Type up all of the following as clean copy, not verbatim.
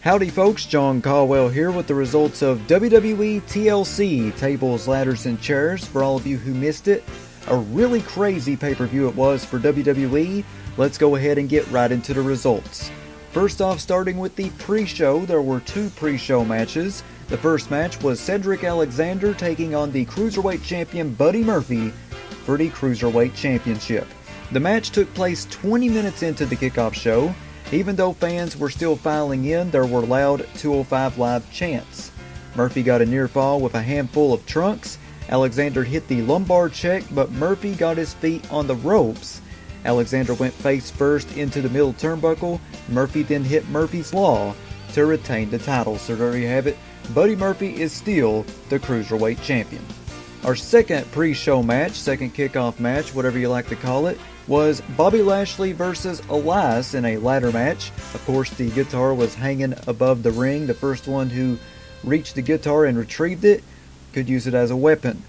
Howdy folks, John Caldwell here with the results of WWE TLC, Tables, Ladders, and Chairs. For all of you who missed it, a really crazy pay-per-view it was for WWE. Let's go ahead and get right into the results. First off, starting with the pre-show, there were two pre-show matches. The first match was Cedric Alexander taking on the Cruiserweight Champion Buddy Murphy for the Cruiserweight Championship. The match took place 20 minutes into the kickoff show. Even though fans were still filing in, there were loud 205 Live chants. Murphy got a near fall with a handful of trunks. Alexander hit the lumbar check, but Murphy got his feet on the ropes. Alexander went face first into the middle turnbuckle. Murphy then hit Murphy's Law to retain the title. So there you have it. Buddy Murphy is still the Cruiserweight Champion. Our second pre-show match, second kickoff match, whatever you like to call it, was Bobby Lashley versus Elias in a ladder match. Of course, the guitar was hanging above the ring. The first one who reached the guitar and retrieved it could use it as a weapon.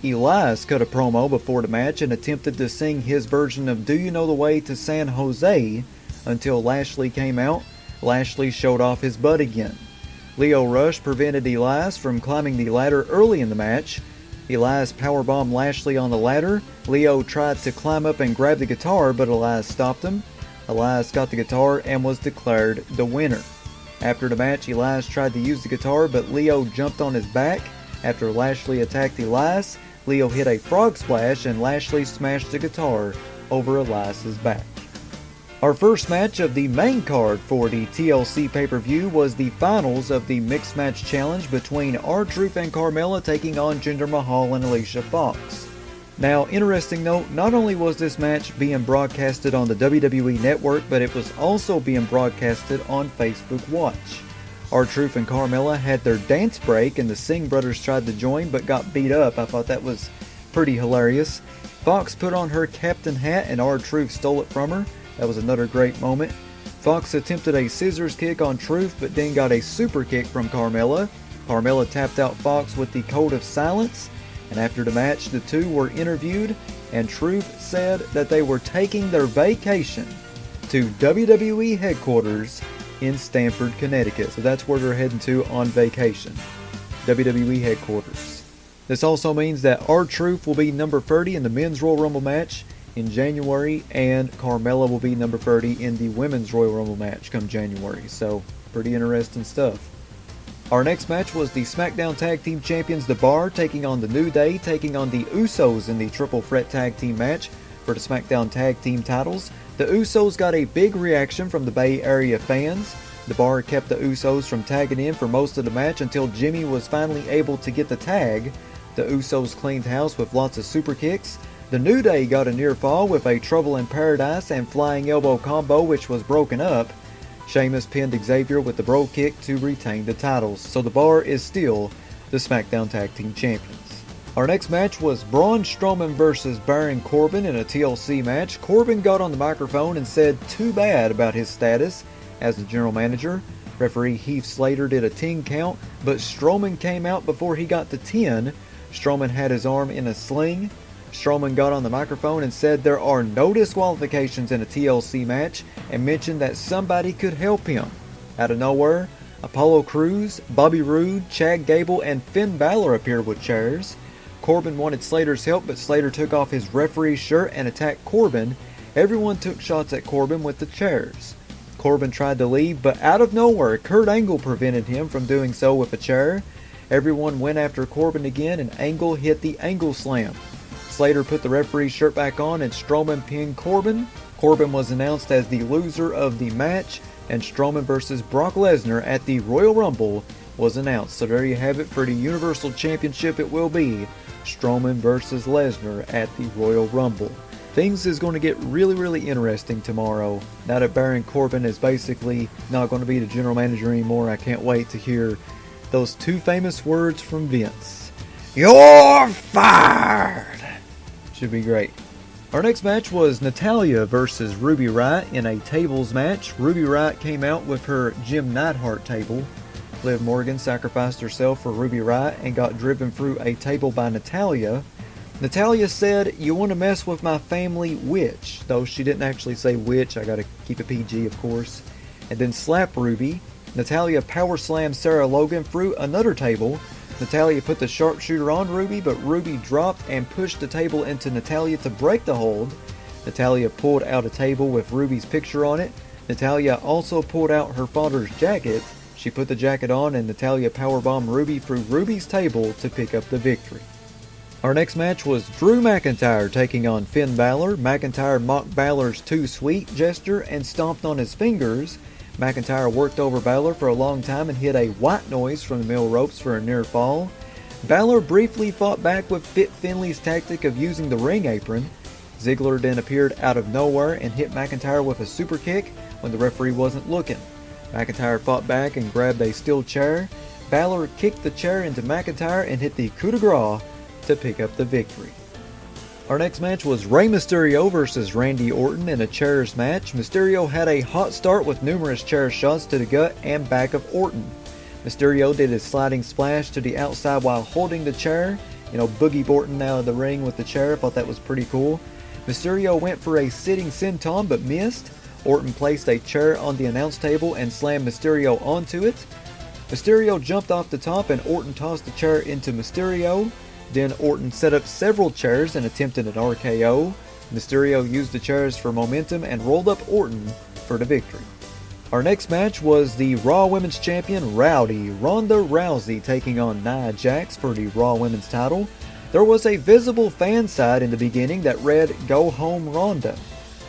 Elias cut a promo before the match and attempted to sing his version of Do You Know the Way to San Jose until Lashley came out. Lashley showed off his butt again. Lio Rush prevented Elias from climbing the ladder early in the match. Elias powerbombed Lashley on the ladder. Lio tried to climb up and grab the guitar, but Elias stopped him. Elias got the guitar and was declared the winner. After the match, Elias tried to use the guitar, but Lio jumped on his back. After Lashley attacked Elias, Lio hit a frog splash and Lashley smashed the guitar over Elias's back. Our first match of the main card for the TLC pay-per-view was the finals of the Mixed Match Challenge between RTruth and Carmella taking on Jinder Mahal and Alicia Fox. Now, interesting note, not only was this match being broadcasted on the WWE Network, but it was also being broadcasted on Facebook Watch. RTruth and Carmella had their dance break and the Singh brothers tried to join but got beat up. I thought that was pretty hilarious. Fox put on her captain hat and RTruth stole it from her. That was another great moment. Fox attempted a scissors kick on Truth, but then got a super kick from Carmella. Carmella tapped out Fox with the Code of Silence, and after the match, the two were interviewed, and Truth said that they were taking their vacation to WWE headquarters in Stamford, Connecticut. So that's where they're heading to on vacation. WWE headquarters. This also means that RTruth will be number 30 in the Men's Royal Rumble match in January, and Carmella will be number 30 in the Women's Royal Rumble match come January. So, pretty interesting stuff. Our next match was the SmackDown Tag Team Champions The Bar taking on the New Day, taking on the Usos in the Triple Threat Tag Team match for the SmackDown Tag Team titles. The Usos got a big reaction from the Bay Area fans. The Bar kept the Usos from tagging in for most of the match until Jimmy was finally able to get the tag. The Usos cleaned house with lots of super kicks. The New Day got a near fall with a Trouble in Paradise and Flying Elbow combo, which was broken up. Sheamus pinned Xavier with the Bro Kick to retain the titles, so the Bar is still the SmackDown Tag Team Champions. Our next match was Braun Strowman versus Baron Corbin in a TLC match. Corbin got on the microphone and said too bad about his status as the general manager. Referee Heath Slater did a 10 count, but Strowman came out before he got to 10. Strowman had his arm in a sling. Strowman got on the microphone and said there are no disqualifications in a TLC match and mentioned that somebody could help him. Out of nowhere, Apollo Crews, Bobby Roode, Chad Gable, and Finn Balor appeared with chairs. Corbin wanted Slater's help, but Slater took off his referee's shirt and attacked Corbin. Everyone took shots at Corbin with the chairs. Corbin tried to leave, but out of nowhere, Kurt Angle prevented him from doing so with a chair. Everyone went after Corbin again, and Angle hit the Angle Slam. Slater put the referee's shirt back on and Strowman pinned Corbin. Corbin was announced as the loser of the match, and Strowman versus Brock Lesnar at the Royal Rumble was announced. So there you have it for the Universal Championship. It will be Strowman versus Lesnar at the Royal Rumble. Things is going to get really interesting tomorrow. Now that Baron Corbin is basically not going to be the general manager anymore, I can't wait to hear those two famous words from Vince. You're fired! Should be great. Our next match was Natalya versus Ruby Riott in a tables match. Ruby Riott came out with her Jim Neidhart table. Liv Morgan sacrificed herself for Ruby Riott and got driven through a table by Natalya. Natalya said, "You want to mess with my family, witch?" Though she didn't actually say witch, I gotta keep it PG of course. And then slapped Ruby. Natalya power slammed Sarah Logan through another table. Natalya put the sharpshooter on Ruby, but Ruby dropped and pushed the table into Natalya to break the hold. Natalya pulled out a table with Ruby's picture on it. Natalya also pulled out her father's jacket. She put the jacket on and Natalya powerbombed Ruby through Ruby's table to pick up the victory. Our next match was Drew McIntyre taking on Finn Balor. McIntyre mocked Balor's too sweet gesture and stomped on his fingers. McIntyre worked over Balor for a long time and hit a white noise from the middle ropes for a near fall. Balor briefly fought back with Fit Finley's tactic of using the ring apron. Ziggler then appeared out of nowhere and hit McIntyre with a super kick when the referee wasn't looking. McIntyre fought back and grabbed a steel chair. Balor kicked the chair into McIntyre and hit the coup de grace to pick up the victory. Our next match was Rey Mysterio versus Randy Orton in a chairs match. Mysterio had a hot start with numerous chair shots to the gut and back of Orton. Mysterio did his sliding splash to the outside while holding the chair. Boogie Orton out of the ring with the chair. I thought that was pretty cool. Mysterio went for a sitting senton but missed. Orton placed a chair on the announce table and slammed Mysterio onto it. Mysterio jumped off the top and Orton tossed the chair into Mysterio. Then Orton set up several chairs and attempted an RKO. Mysterio used the chairs for momentum and rolled up Orton for the victory. Our next match was the Raw Women's Champion Ronda Rousey taking on Nia Jax for the Raw Women's title. There was a visible fan side in the beginning that read, "Go home Ronda."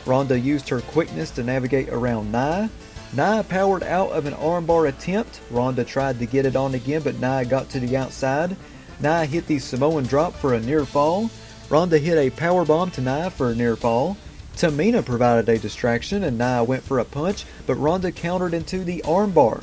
Ronda used her quickness to navigate around Nia. Nia powered out of an armbar attempt. Ronda tried to get it on again, but Nia got to the outside. Nia hit the Samoan drop for a near fall. Ronda hit a powerbomb to Nia for a near fall. Tamina provided a distraction and Nia went for a punch, but Ronda countered into the armbar.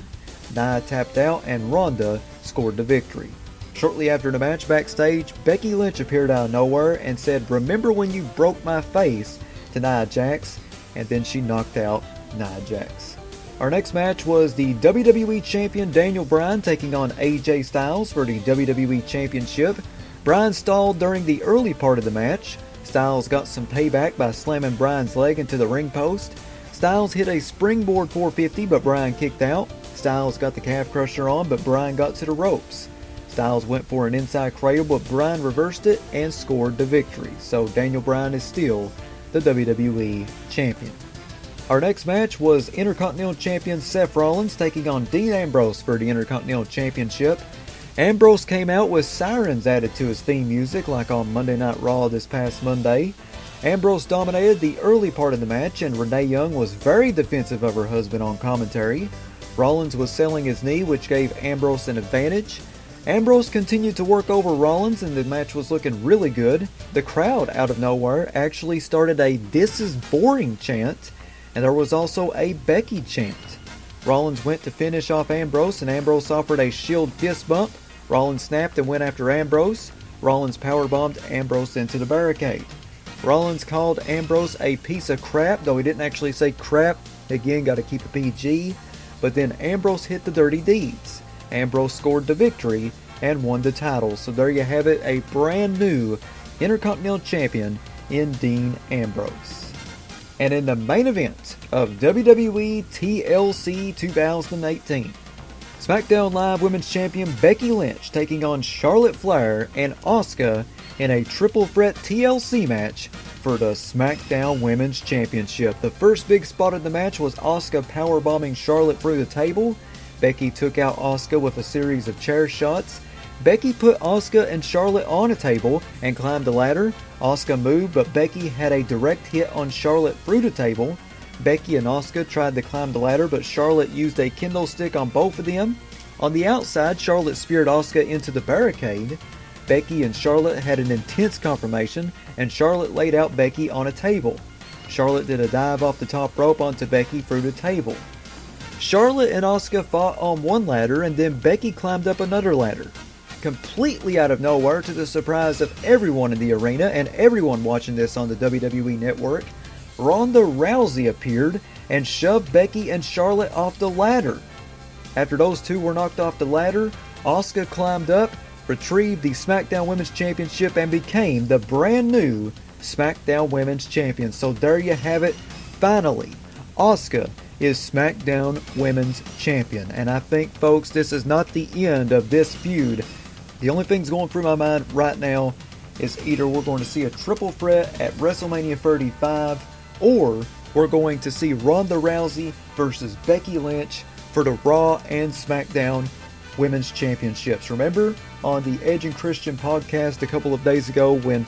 Nia tapped out and Ronda scored the victory. Shortly after the match backstage, Becky Lynch appeared out of nowhere and said, "Remember when you broke my face?" to Nia Jax, and then she knocked out Nia Jax. Our next match was the WWE Champion Daniel Bryan taking on AJ Styles for the WWE Championship. Bryan stalled during the early part of the match. Styles got some payback by slamming Bryan's leg into the ring post. Styles hit a springboard 450, but Bryan kicked out. Styles got the calf crusher on, but Bryan got to the ropes. Styles went for an inside cradle, but Bryan reversed it and scored the victory. So Daniel Bryan is still the WWE Champion. Our next match was Intercontinental Champion Seth Rollins taking on Dean Ambrose for the Intercontinental Championship. Ambrose came out with sirens added to his theme music like on Monday Night Raw this past Monday. Ambrose dominated the early part of the match and Renee Young was very defensive of her husband on commentary. Rollins was selling his knee, which gave Ambrose an advantage. Ambrose continued to work over Rollins and the match was looking really good. The crowd out of nowhere actually started a "This is boring" chant. And there was also a Becky chant. Rollins went to finish off Ambrose and Ambrose offered a shield fist bump. Rollins snapped and went after Ambrose. Rollins powerbombed Ambrose into the barricade. Rollins called Ambrose a piece of crap, though he didn't actually say crap. Again, got to keep it PG. But then Ambrose hit the dirty deeds. Ambrose scored the victory and won the title. So there you have it, a brand new Intercontinental Champion in Dean Ambrose. And in the main event of WWE TLC 2018, SmackDown Live Women's Champion Becky Lynch taking on Charlotte Flair and Asuka in a triple threat TLC match for the SmackDown Women's Championship. The first big spot of the match was Asuka powerbombing Charlotte through the table. Becky took out Asuka with a series of chair shots. Becky put Asuka and Charlotte on a table and climbed the ladder. Asuka moved, but Becky had a direct hit on Charlotte through the table. Becky and Asuka tried to climb the ladder, but Charlotte used a kendo stick on both of them. On the outside, Charlotte speared Asuka into the barricade. Becky and Charlotte had an intense confrontation, and Charlotte laid out Becky on a table. Charlotte did a dive off the top rope onto Becky through the table. Charlotte and Asuka fought on one ladder, and then Becky climbed up another ladder. Completely out of nowhere, to the surprise of everyone in the arena and everyone watching this on the WWE Network, Ronda Rousey appeared and shoved Becky and Charlotte off the ladder. After those two were knocked off the ladder, Asuka climbed up, retrieved the SmackDown Women's Championship, and became the brand new SmackDown Women's Champion. So there you have it. Finally, Asuka is SmackDown Women's Champion. And I think, folks, this is not the end of this feud. The only things going through my mind right now is either we're going to see a triple threat at WrestleMania 35, or we're going to see Ronda Rousey versus Becky Lynch for the Raw and SmackDown Women's Championships. Remember on the Edge and Christian podcast a couple of days ago when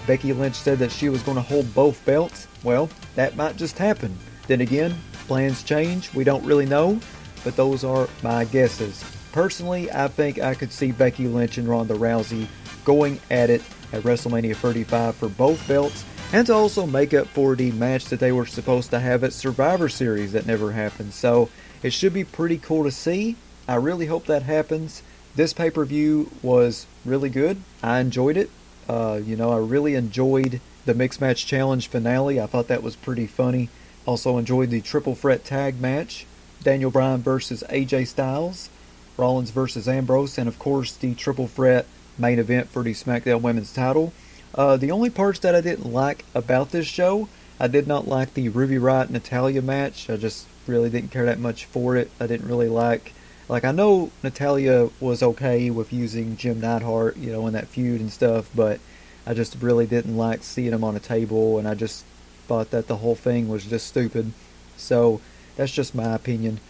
Becky Lynch said that she was going to hold both belts? Well, that might just happen. Then again, plans change. We don't really know, but those are my guesses. Personally, I think I could see Becky Lynch and Ronda Rousey going at it at WrestleMania 35 for both belts, and to also make up for the match that they were supposed to have at Survivor Series that never happened. So it should be pretty cool to see. I really hope that happens. This pay-per-view was really good. I enjoyed it. I really enjoyed the Mixed Match Challenge finale. I thought that was pretty funny. Also enjoyed the Triple Threat Tag match. Daniel Bryan versus AJ Styles. Rollins versus Ambrose. And of course the Triple Threat main event for the SmackDown Women's title. The only parts that I didn't like about this show, I did not like the Ruby Riott Natalya match. I just really didn't care that much for it. I didn't really like I know Natalya was okay with using Jim Neidhart, in that feud and stuff, but I just really didn't like seeing them on a table, and I just thought that the whole thing was just stupid. So that's just my opinion,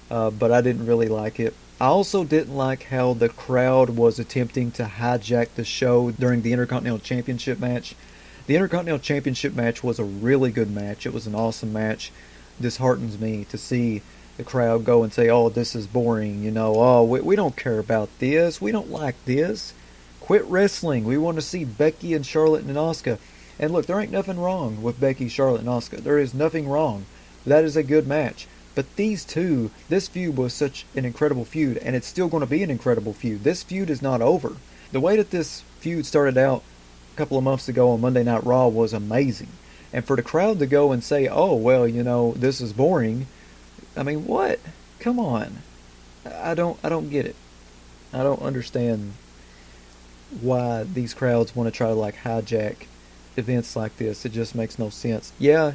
but I didn't really like it. I also didn't like how the crowd was attempting to hijack the show during the Intercontinental Championship match. The Intercontinental Championship match was a really good match. It was an awesome match. Disheartens me to see the crowd go and say, oh, this is boring, we don't care about this. We don't like this. Quit wrestling. We want to see Becky and Charlotte and Asuka. And look, there ain't nothing wrong with Becky, Charlotte, and Asuka. There is nothing wrong. That is a good match. But these two, this feud was such an incredible feud, and it's still going to be an incredible feud. This feud is not over. The way that this feud started out a couple of months ago on Monday Night Raw was amazing. And for the crowd to go and say, oh, well, this is boring. I mean, what? Come on. I don't get it. I don't understand why these crowds want to try to hijack events like this. It just makes no sense. Yeah,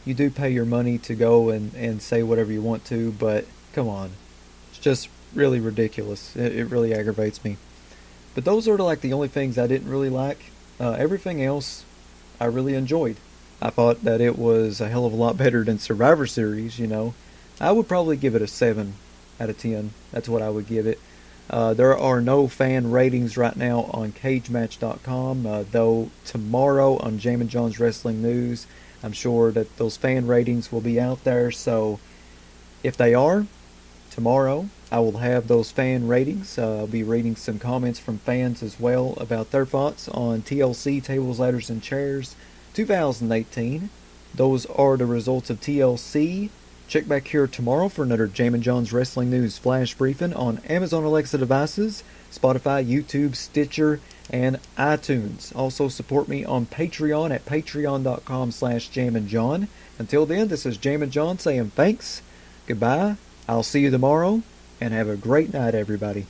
you do pay your money to go and say whatever you want to, but come on. It's just really ridiculous. It really aggravates me. But those are the only things I didn't really like. Everything else I really enjoyed. I thought that it was a hell of a lot better than Survivor Series, I would probably give it a 7 out of 10. That's what I would give it. There are no fan ratings right now on CageMatch.com, though tomorrow on Jamin John's Wrestling News, I'm sure that those fan ratings will be out there. So if they are, tomorrow I will have those fan ratings. I'll be reading some comments from fans as well about their thoughts on TLC Tables, Ladders, and Chairs 2018. Those are the results of TLC. Check back here tomorrow for another Jamin John's Wrestling News Flash Briefing on Amazon Alexa devices, Spotify, YouTube, Stitcher, and iTunes. Also support me on Patreon at patreon.com/JaminJohn. Until then, this is Jamin John saying thanks, goodbye, I'll see you tomorrow, and have a great night, everybody.